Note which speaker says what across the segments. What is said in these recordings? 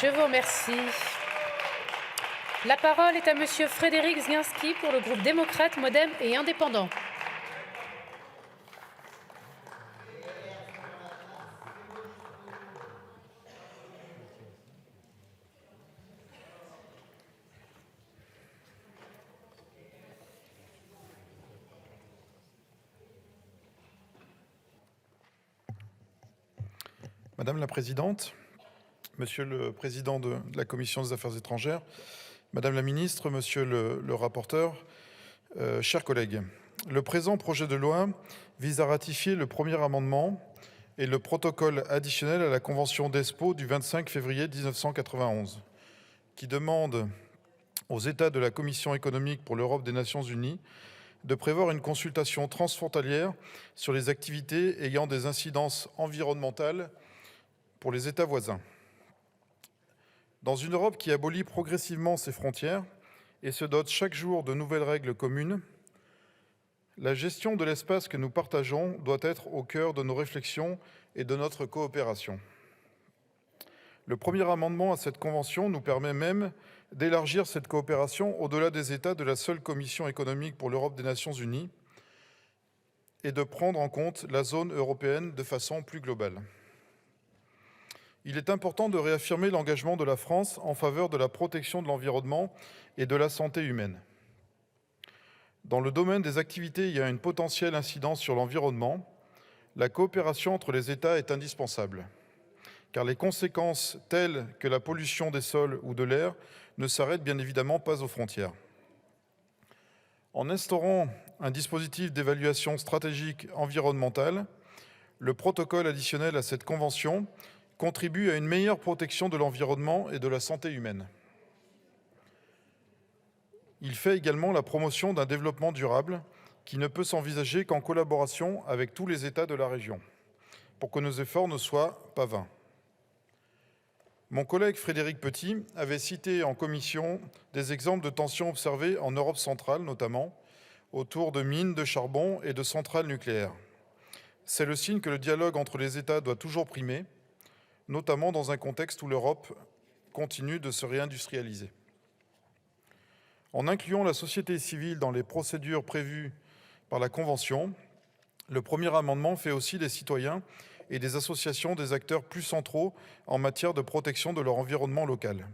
Speaker 1: Je vous remercie. La parole est à Monsieur Frédéric Zginski pour le groupe démocrate, modem et indépendant.
Speaker 2: Madame la Présidente, Monsieur le Président de la Commission des Affaires étrangères, Madame la Ministre, Monsieur le rapporteur, chers collègues, le présent projet de loi vise à ratifier le premier amendement et le protocole additionnel à la Convention d'Espoo du 25 février 1991, qui demande aux États de la Commission économique pour l'Europe des Nations Unies de prévoir une consultation transfrontalière sur les activités ayant des incidences environnementales pour les États voisins. Dans une Europe qui abolit progressivement ses frontières et se dote chaque jour de nouvelles règles communes, la gestion de l'espace que nous partageons doit être au cœur de nos réflexions et de notre coopération. Le premier amendement à cette convention nous permet même d'élargir cette coopération au-delà des États de la seule Commission économique pour l'Europe des Nations Unies et de prendre en compte la zone européenne de façon plus globale. Il est important de réaffirmer l'engagement de la France en faveur de la protection de l'environnement et de la santé humaine. Dans le domaine des activités ayant une potentielle incidence sur l'environnement, la coopération entre les États est indispensable, car les conséquences telles que la pollution des sols ou de l'air ne s'arrêtent bien évidemment pas aux frontières. En instaurant un dispositif d'évaluation stratégique environnementale, le protocole additionnel à cette convention contribue à une meilleure protection de l'environnement et de la santé humaine. Il fait également la promotion d'un développement durable qui ne peut s'envisager qu'en collaboration avec tous les États de la région, pour que nos efforts ne soient pas vains. Mon collègue Frédéric Petit avait cité en commission des exemples de tensions observées en Europe centrale, notamment autour de mines de charbon et de centrales nucléaires. C'est le signe que le dialogue entre les États doit toujours primer, notamment dans un contexte où l'Europe continue de se réindustrialiser. En incluant la société civile dans les procédures prévues par la Convention, le premier amendement fait aussi des citoyens et des associations des acteurs plus centraux en matière de protection de leur environnement local.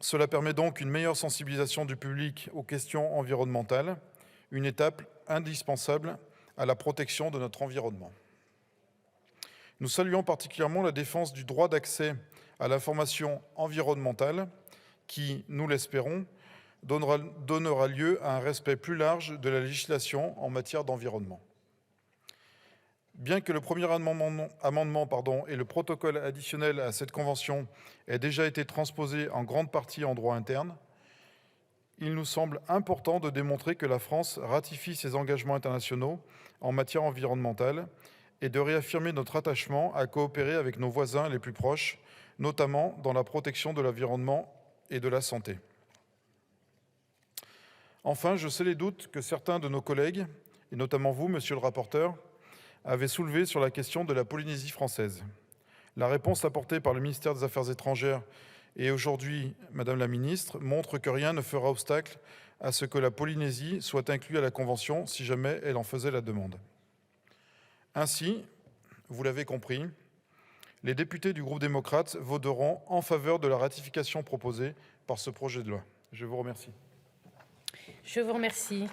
Speaker 2: Cela permet donc une meilleure sensibilisation du public aux questions environnementales, une étape indispensable à la protection de notre environnement. Nous saluons particulièrement la défense du droit d'accès à l'information environnementale qui, nous l'espérons, donnera lieu à un respect plus large de la législation en matière d'environnement. Bien que le premier amendement et le protocole additionnel à cette convention aient déjà été transposés en grande partie en droit interne, il nous semble important de démontrer que la France ratifie ses engagements internationaux en matière environnementale et de réaffirmer notre attachement à coopérer avec nos voisins les plus proches, notamment dans la protection de l'environnement et de la santé. Enfin, je sais les doutes que certains de nos collègues, et notamment vous, monsieur le rapporteur, avez soulevés sur la question de la Polynésie française. La réponse apportée par le ministère des Affaires étrangères et aujourd'hui, Madame la Ministre, montre que rien ne fera obstacle à ce que la Polynésie soit inclue à la Convention si jamais elle en faisait la demande. Ainsi, vous l'avez compris, les députés du groupe démocrate voteront en faveur de la ratification proposée par ce projet de loi. Je vous remercie.
Speaker 1: Je vous remercie.